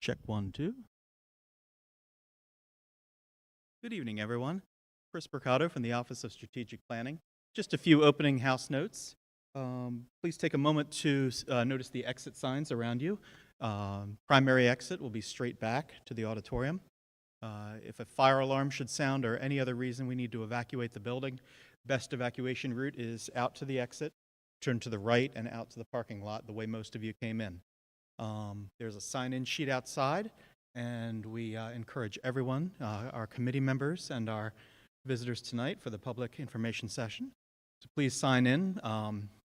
Check 1, 2. Good evening, everyone. Chris Mercado from the Office of Strategic Planning. Just a few opening house notes. Please take a moment to notice the exit signs around you. Primary exit will be straight back to the auditorium. If a fire alarm should sound or any other reason we need to evacuate the building, best evacuation route is out to the exit, turn to the right, and out to the parking lot the way most of you came in. There's a sign-in sheet outside, and we encourage everyone, our committee members and our visitors tonight for the public information session, to please sign in.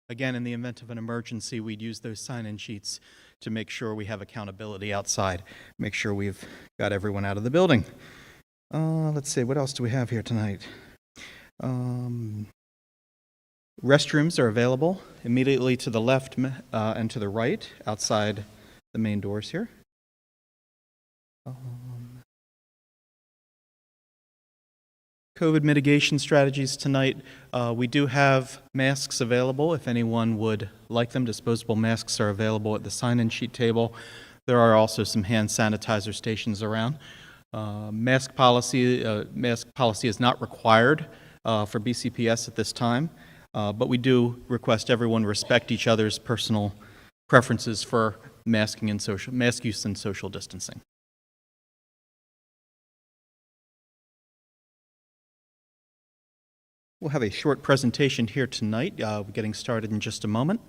Again, in the event of an emergency, we'd use those sign-in sheets to make sure we have accountability outside, make sure we've got everyone out of the building. Let's see, what else do we have here tonight? Restrooms are available immediately to the left and to the right outside the main doors here. COVID mitigation strategies tonight. We do have masks available if anyone would like them. Disposable masks are available at the sign-in sheet table. There are also some hand sanitizer stations around. Mask policy is not required for BCPS at this time, but we do request everyone respect each other's personal preferences for mask use and social distancing. We'll have a short presentation here tonight. We're getting started in just a moment.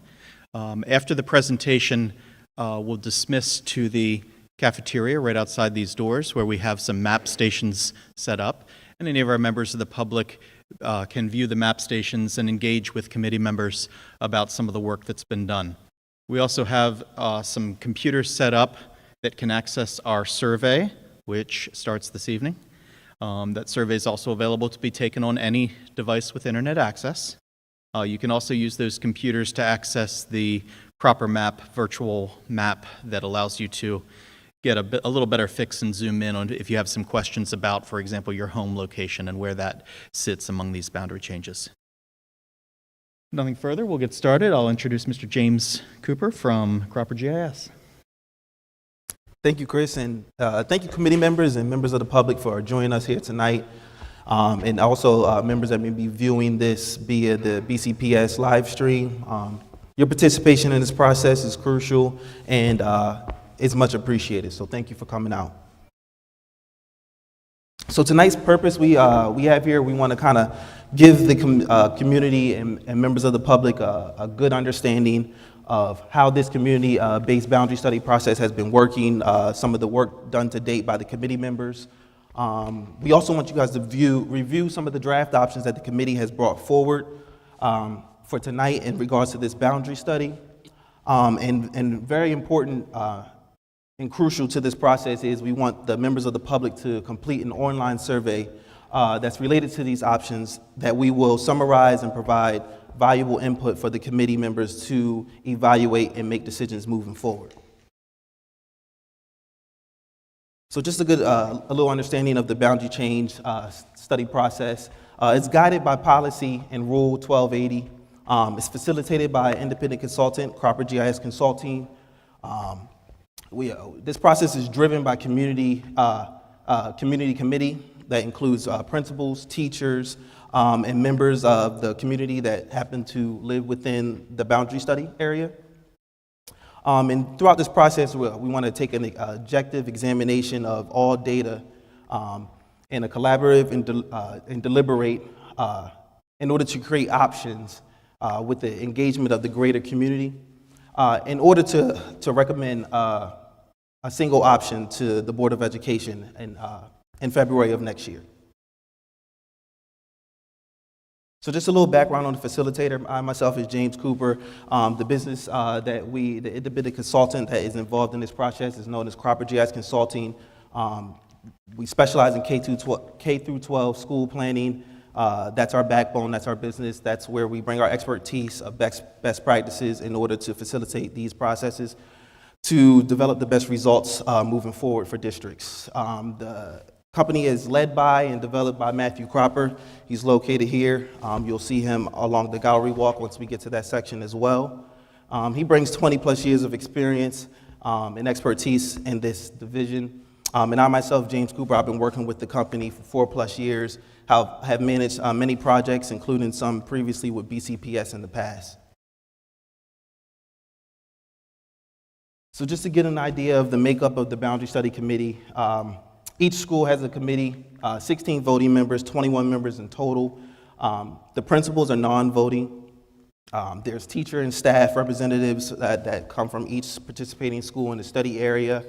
After the presentation, we'll dismiss to the cafeteria right outside these doors where we have some map stations set up. And any of our members of the public can view the map stations and engage with committee members about some of the work that's been done. We also have some computers set up that can access our survey, which starts this evening. That survey is also available to be taken on any device with internet access. You can also use those computers to access the proper map, virtual map, that allows you to get a little better fix and zoom in on if you have some questions about, for example, your home location and where that sits among these boundary changes. Nothing further, we'll get started. I'll introduce Mr. James Cooper from Cropper GIS. Thank you, Chris, and thank you, committee members and members of the public, for joining us here tonight, and also members that may be viewing this via the BCPS live stream. Your participation in this process is crucial and it's much appreciated, so thank you for coming out. So tonight's purpose we have here, we want to kind of give the community and members of the public a good understanding of how this community-based boundary study process has been working, some of the work done to date by the committee members. We also want you guys to review some of the draft options that the committee has brought forward for tonight in regards to this boundary study. And very important and crucial to this process is we want the members of the public to complete an online survey that's related to these options that we will summarize and provide valuable input for the committee members to evaluate and make decisions moving forward. So just a little understanding of the boundary change study process. It's guided by policy and Rule 1280. It's facilitated by an independent consultant, Cropper GIS Consulting. This process is driven by community committee that includes principals, teachers, and members of the community that happen to live within the boundary study area. And throughout this process, we want to take an objective examination of all data in a collaborative and deliberate in order to create options with the engagement of the greater community in order to recommend a single option to the Board of Education in February of next year. So just a little background on the facilitator. I myself is James Cooper. The business the independent consultant that is involved in this process is known as Cropper GIS Consulting. We specialize in K through 12 school planning. That's our backbone, that's our business. That's where we bring our expertise of best practices in order to facilitate these processes to develop the best results moving forward for districts. The company is led by and developed by Matthew Cropper. He's located here. You'll see him along the gallery walk once we get to that section as well. He brings 20 plus years of experience and expertise in this division. And I myself, James Cooper, I've been working with the company for 4+ years, have managed many projects, including some previously with BCPS in the past. So just to get an idea of the makeup of the Boundary Study Committee, each school has a committee, 16 voting members, 21 members in total. The principals are non-voting. There's teacher and staff representatives that come from each participating school in the study area,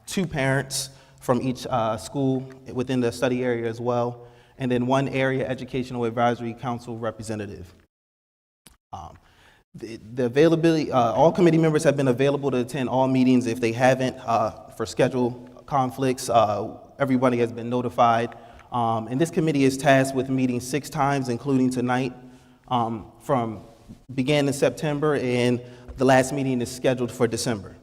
2 parents from each school within the study area as well, and then 1 area educational advisory council representative. The availability, all committee members have been available to attend all meetings. If they haven't, for schedule conflicts, everybody has been notified. And this committee is tasked with meeting 6 times, including tonight, began in September, and the last meeting is scheduled for December.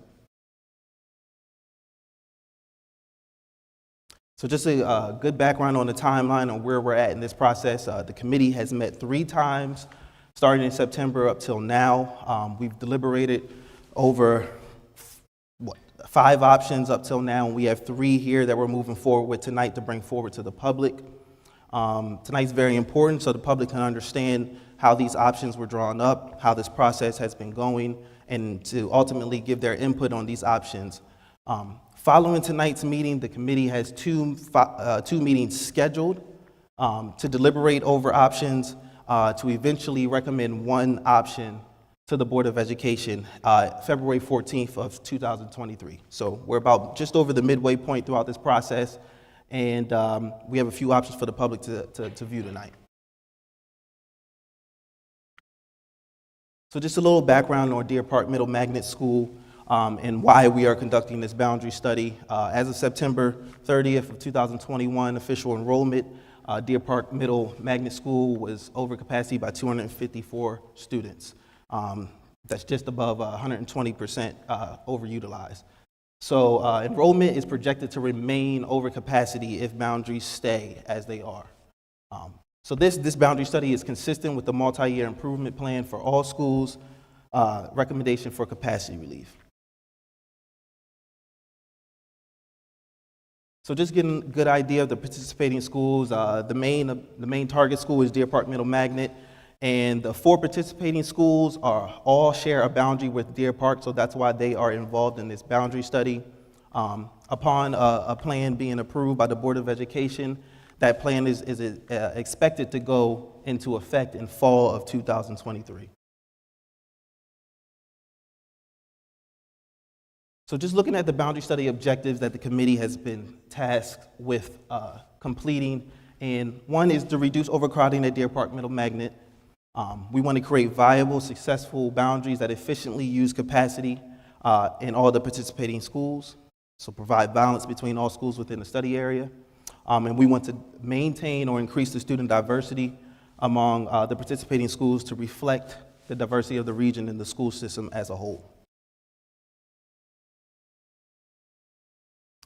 So just a good background on the timeline on where we're at in this process. The committee has met 3 times, starting in September up till now. We've deliberated over 5 options up till now, and we have 3 here that we're moving forward with tonight to bring forward to the public. Tonight's very important so the public can understand how these options were drawn up, how this process has been going, and to ultimately give their input on these options. Following tonight's meeting, the committee has 2 meetings scheduled to deliberate over options, to eventually recommend 1 option to the Board of Education, February 14th of 2023. So we're about just over the midway point throughout this process, and we have a few options for the public to view tonight. So just a little background on Deer Park Middle Magnet School and why we are conducting this boundary study. As of September 30th of 2021, official enrollment, Deer Park Middle Magnet School was over capacity by 254 students. That's just above 120% overutilized. So enrollment is projected to remain over capacity if boundaries stay as they are. So this boundary study is consistent with the multi-year improvement plan for all schools, recommendation for capacity relief. So just getting a good idea of the participating schools, the main target school is Deer Park Middle Magnet, and the 4 participating schools all share a boundary with Deer Park, so that's why they are involved in this boundary study. Upon a plan being approved by the Board of Education, that plan is expected to go into effect in fall of 2023. So just looking at the boundary study objectives that the committee has been tasked with completing, and one is to reduce overcrowding at Deer Park Middle Magnet. We want to create viable, successful boundaries that efficiently use capacity in all the participating schools, so provide balance between all schools within the study area. And we want to maintain or increase the student diversity among the participating schools to reflect the diversity of the region and the school system as a whole.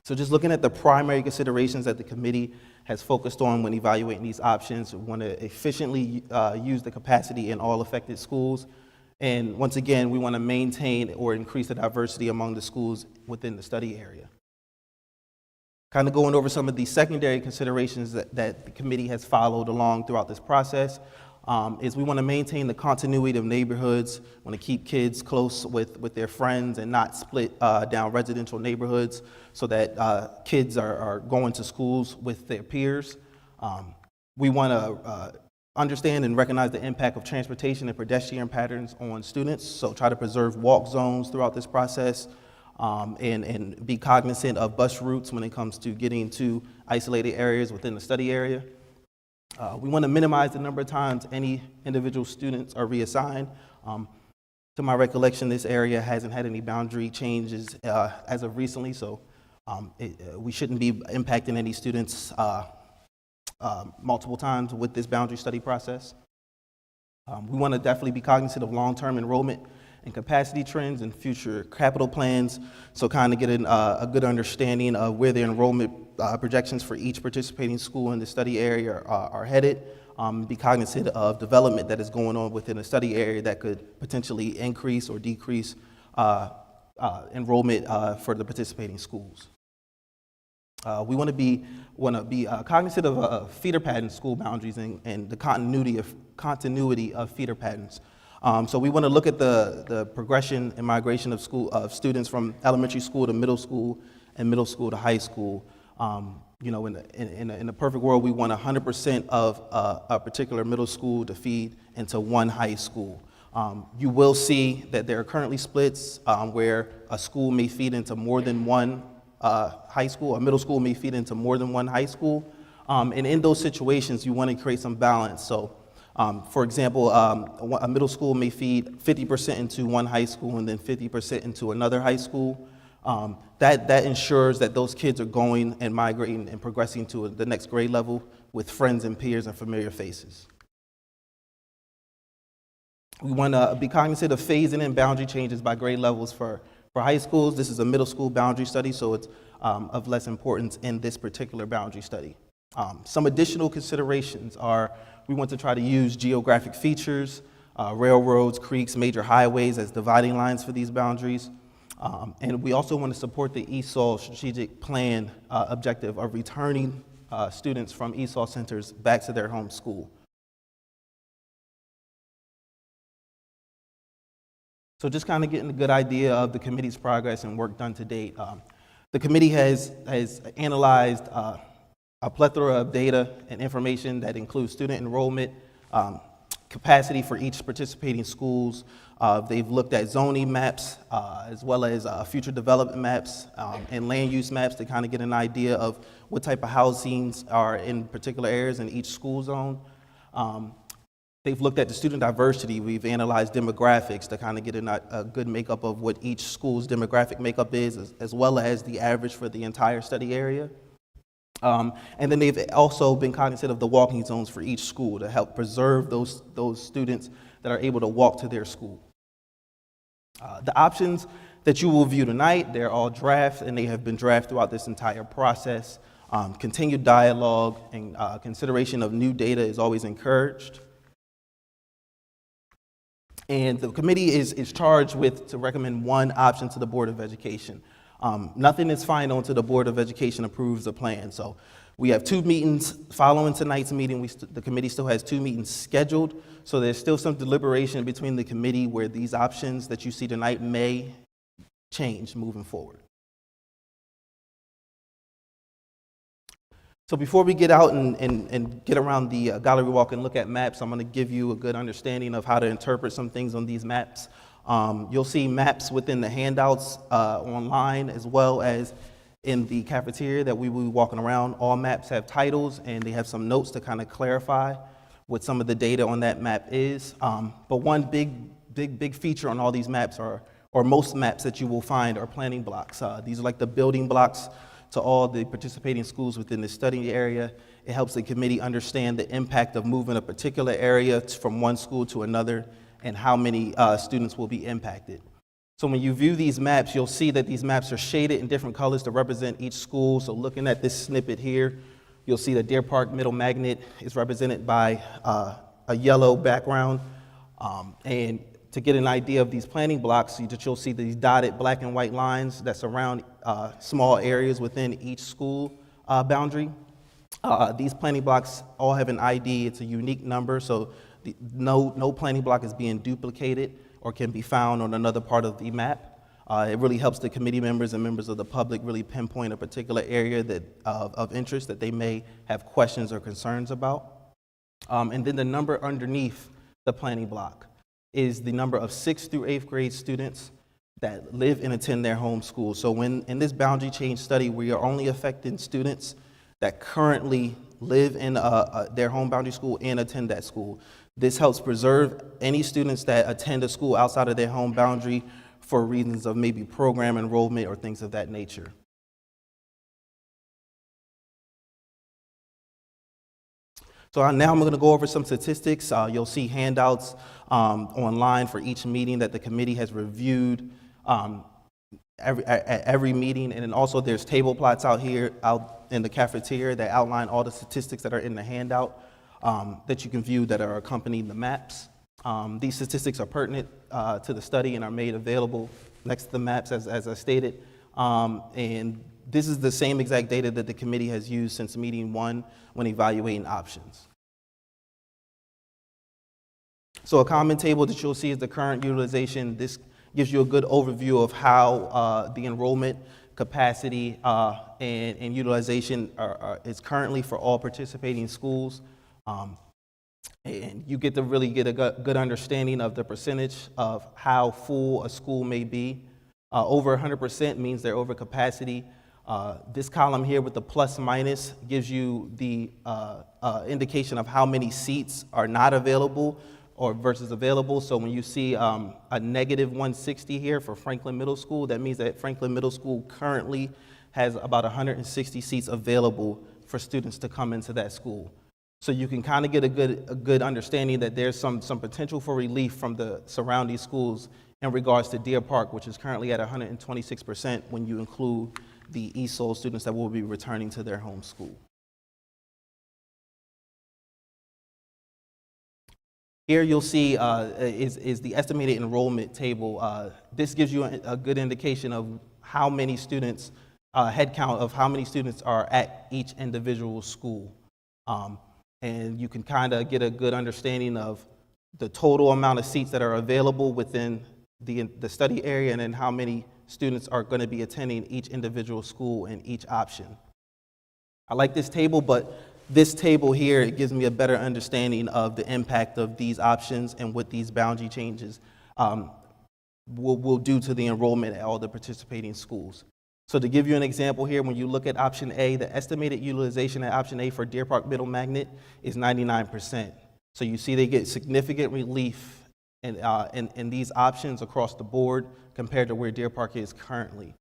So just looking at the primary considerations that the committee has focused on when evaluating these options, we want to efficiently use the capacity in all affected schools. And once again, we want to maintain or increase the diversity among the schools within the study area. Kind of going over some of the secondary considerations that the committee has followed along throughout this process is we want to maintain the continuity of neighborhoods, want to keep kids close with their friends and not split down residential neighborhoods so that kids are going to schools with their peers. We want to understand and recognize the impact of transportation and pedestrian patterns on students, so try to preserve walk zones throughout this process. And be cognizant of bus routes when it comes to getting to isolated areas within the study area. We want to minimize the number of times any individual students are reassigned. To my recollection, this area hasn't had any boundary changes as of recently, so we shouldn't be impacting any students multiple times with this boundary study process. We want to definitely be cognizant of long-term enrollment and capacity trends and future capital plans, so kind of getting a good understanding of where the enrollment projections for each participating school in the study area are headed. Be cognizant of development that is going on within the study area that could potentially increase or decrease enrollment for the participating schools. We want to be cognizant of feeder pattern school boundaries and the continuity of feeder patterns. So we want to look at the progression and migration of students from elementary school to middle school and middle school to high school. You know, in a perfect world, we want 100% of a particular middle school to feed into one high school. You will see that there are currently splits where a school may feed into more than one high school, a middle school may feed into more than one high school. And in those situations, you want to create some balance. So, for example, a middle school may feed 50% into one high school and then 50% into another high school. That ensures that those kids are going and migrating and progressing to the next grade level with friends and peers and familiar faces. We want to be cognizant of phasing in boundary changes by grade levels for high schools. This is a middle school boundary study, so it's of less importance in this particular boundary study. Some additional considerations are we want to try to use geographic features, railroads, creeks, major highways as dividing lines for these boundaries. And we also want to support the ESOL strategic plan objective of returning students from ESOL centers back to their home school. So just kind of getting a good idea of the committee's progress and work done to date. The committee has analyzed a plethora of data and information that includes student enrollment, capacity for each participating schools. They've looked at zoning maps as well as future development maps and land use maps to kind of get an idea of what type of housings are in particular areas in each school zone. They've looked at the student diversity. We've analyzed demographics to kind of get a good makeup of what each school's demographic makeup is, as well as the average for the entire study area. And then they've also been cognizant of the walking zones for each school to help preserve those students that are able to walk to their school. The options that you will view tonight, they're all drafts, and they have been drafted throughout this entire process. Continued dialogue and consideration of new data is always encouraged. And the committee is charged to recommend one option to the Board of Education. Nothing is final until the Board of Education approves the plan. So we have 2 meetings following tonight's meeting. The committee still has 2 meetings scheduled. So there's still some deliberation between the committee where these options that you see tonight may change moving forward. So before we get out and get around the gallery walk and look at maps, I'm going to give you a good understanding of how to interpret some things on these maps. You'll see maps within the handouts online as well as in the cafeteria that we will be walking around. All maps have titles and they have some notes to kind of clarify what some of the data on that map is. But one big feature on all these maps or most maps that you will find are planning blocks. These are like the building blocks to all the participating schools within the study area. It helps the committee understand the impact of moving a particular area from one school to another and how many students will be impacted. So when you view these maps, you'll see that these maps are shaded in different colors to represent each school. So looking at this snippet here, you'll see that Deer Park Middle Magnet is represented by a yellow background. And to get an idea of these planning blocks, you'll see these dotted black and white lines that surround small areas within each school boundary. These planning blocks all have an ID. It's a unique number, so no planning block is being duplicated or can be found on another part of the map. It really helps the committee members and members of the public really pinpoint a particular area of interest that they may have questions or concerns about. And then the number underneath the planning block is the number of 6th through 8th grade students that live and attend their home school. So when in this boundary change study, we are only affecting students that currently live in their home boundary school and attend that school. This helps preserve any students that attend a school outside of their home boundary for reasons of maybe program enrollment or things of that nature. So now I'm going to go over some statistics. You'll see handouts online for each meeting that the committee has reviewed at every meeting. And then also there's table plots out in the cafeteria that outline all the statistics that are in the handout that you can view that are accompanying the maps. These statistics are pertinent to the study and are made available next to the maps as I stated. And this is the same exact data that the committee has used since meeting one when evaluating options. So a common table that you'll see is the current utilization. This gives you a good overview of how the enrollment capacity and utilization is currently for all participating schools. And you get to really get a good understanding of the percentage of how full a school may be. Over 100% means they're over capacity. This column here with the plus minus gives you the indication of how many seats are not available or versus available. So when you see a negative 160 here for Franklin Middle School, that means that Franklin Middle School currently has about 160 seats available for students to come into that school. So you can kind of get a good understanding that there's some potential for relief from the surrounding schools in regards to Deer Park, which is currently at 126% when you include the ESOL students that will be returning to their home school. Here you'll see is the estimated enrollment table. This gives you a good indication of how many students, head count of how many students are at each individual school. And you can kind of get a good understanding of the total amount of seats that are available within the study area and then how many students are going to be attending each individual school and each option. I like this table, but this table here, it gives me a better understanding of the impact of these options and what these boundary changes will do to the enrollment at all the participating schools. So to give you an example here, when you look at option A, the estimated utilization at option A for Deer Park Middle Magnet is 99%. So you see they get significant relief in these options across the board compared to where Deer Park is currently.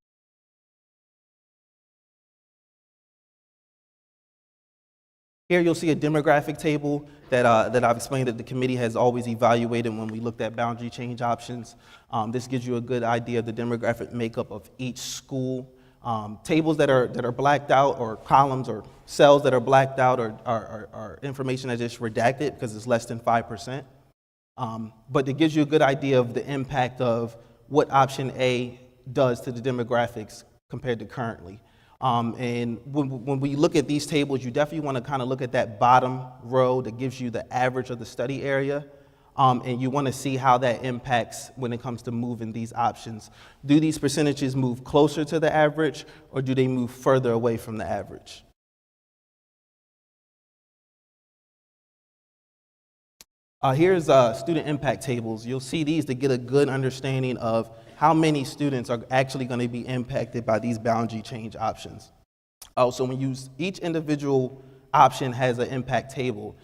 Here you'll see a demographic table that I've explained that the committee has always evaluated when we looked at boundary change options. This gives you a good idea of the demographic makeup of each school. Tables that are blacked out, or columns or cells that are blacked out are information that is redacted because it's less than 5%. But it gives you a good idea of the impact of what option A does to the demographics compared to currently. And when we look at these tables, you definitely want to kind of look at that bottom row that gives you the average of the study area. And you want to see how that impacts when it comes to moving these options. Do these percentages move closer to the average, or do they move further away from the average? Here's student impact tables. You'll see these to get a good understanding of how many students are actually going to be impacted by these boundary change options. So when you use each individual option has an impact table.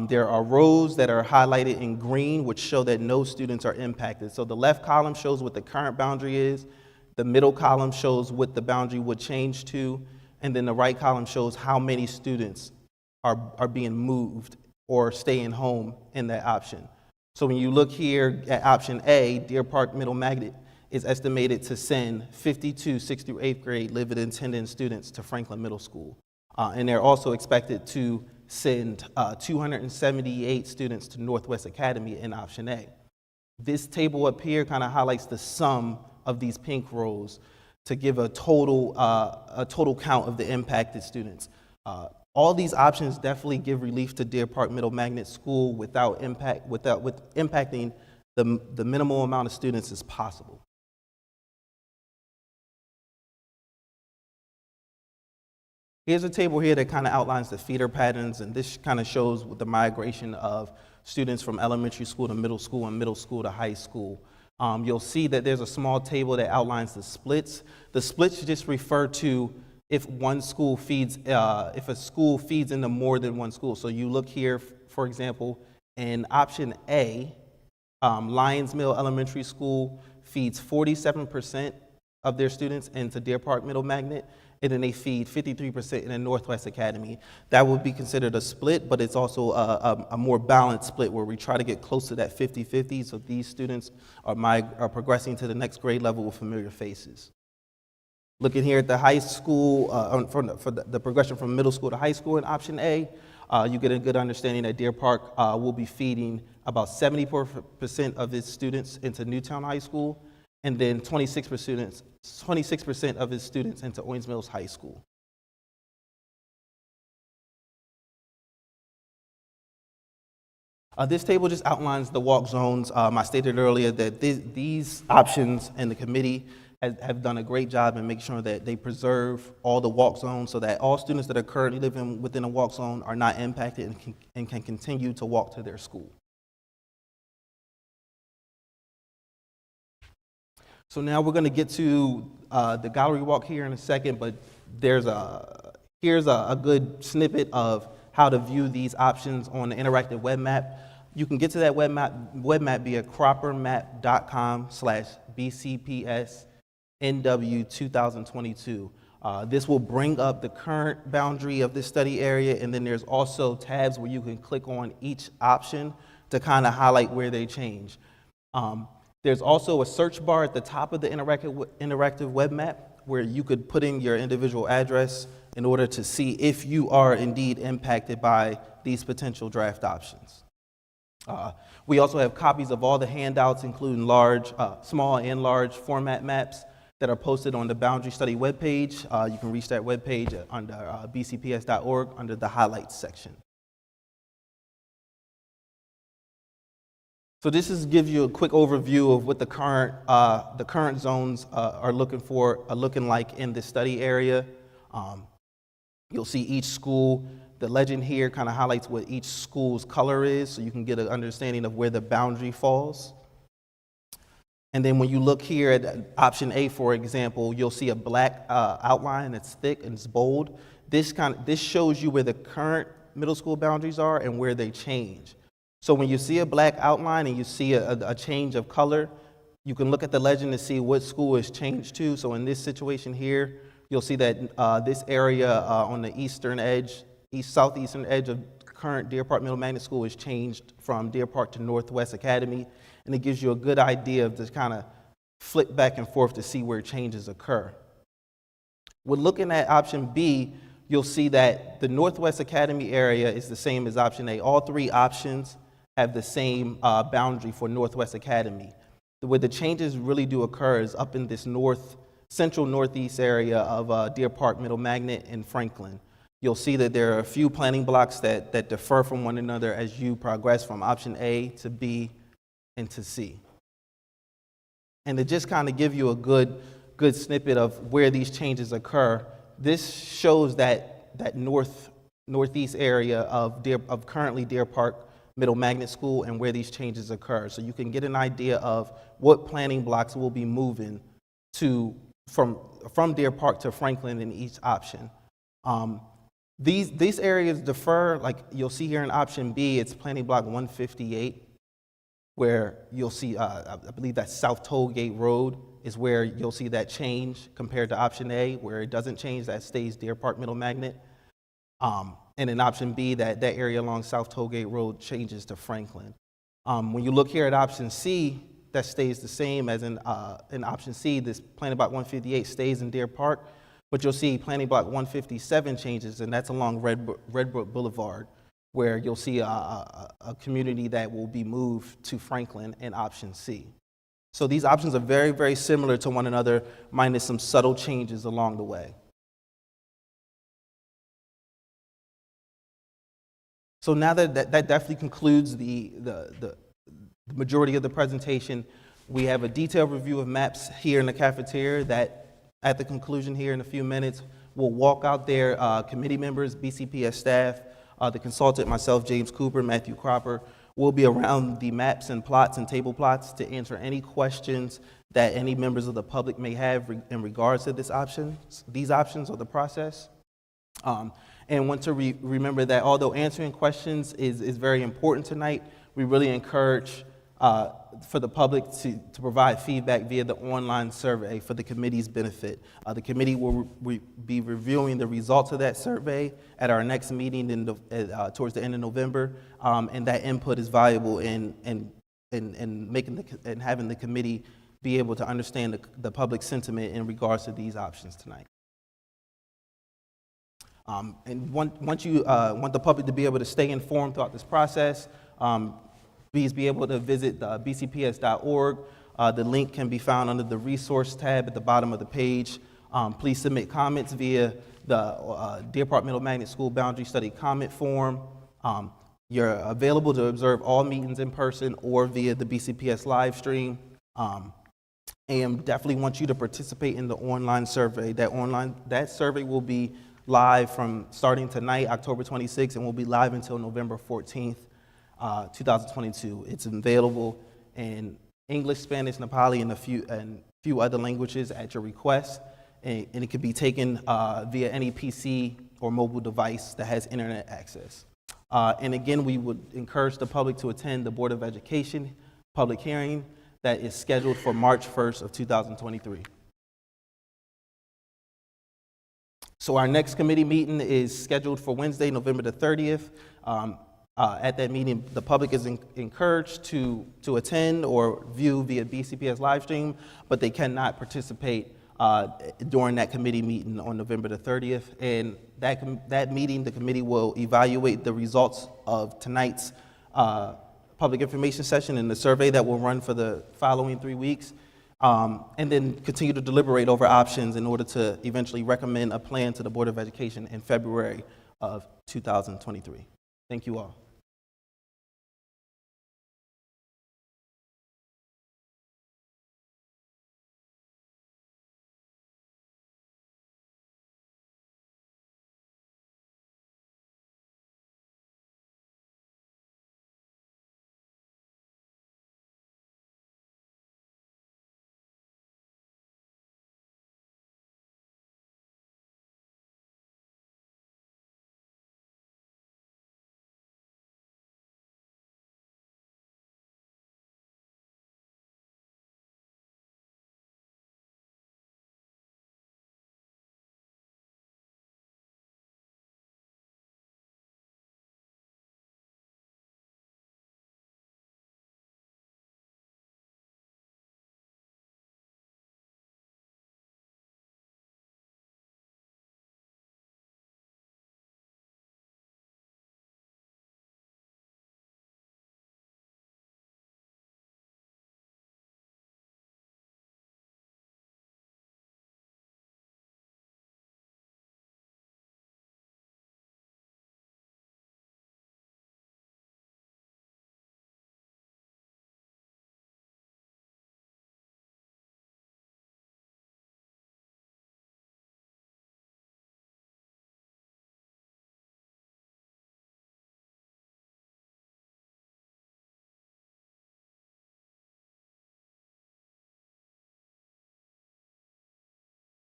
There are rows that are highlighted in green, which show that no students are impacted. So the left column shows what the current boundary is, the middle column shows what the boundary would change to, and then the right column shows how many students are being moved or staying home in that option. So when you look here at option A, Deer Park Middle Magnet is estimated to send 52 6th through 8th grade living attendant students to Franklin Middle School. And they're also expected to send 278 students to Northwest Academy in option A. This table up here kind of highlights the sum of these pink rows to give a total count of the impacted students. All these options definitely give relief to Deer Park Middle Magnet School without impacting the minimal amount of students as possible. Here's a table here that kind of outlines the feeder patterns, and this kind of shows the migration of students from elementary school to middle school and middle school to high school. You'll see that there's a small table that outlines the splits. The splits just refer to if one school feeds, if a school feeds into more than one school. So you look here, for example, in option A, Lyons Mill Elementary School feeds 47% of their students into Deer Park Middle Magnet, and then they feed 53% in the Northwest Academy. That would be considered a split, but it's also a more balanced split where we try to get close to that 50-50, so these students are progressing to the next grade level with familiar faces. Looking here at the high school, for the progression from middle school to high school in option A, you get a good understanding that Deer Park will be feeding about 74% of its students into Newtown High School, and then 26% of his students into Owings Mills High School. This table just outlines the walk zones. I stated earlier that these options and the committee have done a great job in making sure that they preserve all the walk zones so that all students that are currently living within a walk zone are not impacted and can continue to walk to their school. So now we're going to get to the gallery walk here in a second, but here's a good snippet of how to view these options on the interactive web map. You can get to that web map via croppermap.com/BCPS-NW2022. This will bring up the current boundary of this study area, and then there's also tabs where you can click on each option to kind of highlight where they change. There's also a search bar at the top of the interactive web map where you could put in your individual address in order to see if you are indeed impacted by these potential draft options. We also have copies of all the handouts, including small and large format maps that are posted on the Boundary Study webpage. You can reach that webpage under bcps.org under the highlights section. So this gives you a quick overview of what the current zones are looking like in this study area. You'll see each school. The legend here kind of highlights what each school's color is, so you can get an understanding of where the boundary falls. And then when you look here at option A, for example, you'll see a black outline that's thick and it's bold. This shows you where the current middle school boundaries are and where they change. So when you see a black outline and you see a change of color, you can look at the legend to see what school is changed to. So in this situation here, you'll see that this area on the southeastern edge of current Deer Park Middle Magnet School is changed from Deer Park to Northwest Academy. And it gives you a good idea of this kind of flick back and forth to see where changes occur. When looking at option B, you'll see that the Northwest Academy area is the same as option A. All three options have the same boundary for Northwest Academy. Where the changes really do occur is up in this central northeast area of Deer Park, Middle Magnet, and Franklin. You'll see that there are a few planning blocks that differ from one another as you progress from option A to B and to C. And to just kind of give you a good snippet of where these changes occur, this shows that northeast area of currently Deer Park Middle Magnet School and where these changes occur. So you can get an idea of what planning blocks will be moving from Deer Park to Franklin in each option. These areas differ, like you'll see here in option B, it's planning block 158, where you'll see, I believe that's South Tollgate Road is where you'll see that change compared to option A, where it doesn't change, that stays Deer Park Middle Magnet. And in option B, that area along South Tollgate Road changes to Franklin. When you look here at option C, that stays the same as in option C. This planning block 158 stays in Deer Park, but you'll see planning block 157 changes, and that's along Redbrook Boulevard, where you'll see a community that will be moved to Franklin in option C. So these options are very, very similar to one another, minus some subtle changes along the way. So now that definitely concludes the majority of the presentation. We have a detailed review of maps here in the cafeteria that at the conclusion here in a few minutes, we'll walk out there, committee members, BCPS staff, the consultant, myself, James Cooper, Matthew Cropper, will be around the maps and plots and table plots to answer any questions that any members of the public may have in regards to these options or the process. And want to remember that although answering questions is very important tonight, we really encourage for the public to provide feedback via the online survey for the committee's benefit. The committee will be reviewing the results of that survey at our next meeting towards the end of November, and that input is valuable in making and having the committee be able to understand the public sentiment in regards to these options tonight. And once you want the public to be able to stay informed throughout this process, please be able to visit bcps.org The link can be found under the resource tab at the bottom of the page. Please submit comments via the Deer Park Middle Magnet School Boundary Study comment form. You're available to observe all meetings in person or via the BCPS live stream. And definitely want you to participate in the online survey. That survey will be live from starting tonight, October 26th, and will be live until November 14th, 2022. It's available in English, Spanish, Nepali, and a few other languages at your request. And it can be taken via any PC or mobile device that has internet access. And again, we would encourage the public to attend the Board of Education public hearing that is scheduled for March 1st of 2023. So our next committee meeting is scheduled for Wednesday, November the 30th. At that meeting, the public is encouraged to attend or view via BCPS live stream, but they cannot participate during that committee meeting on November the 30th. And that meeting, the committee will evaluate the results of tonight's public information session and the survey that will run for the following 3 weeks, and then continue to deliberate over options in order to eventually recommend a plan to the Board of Education in February of 2023. Thank you all.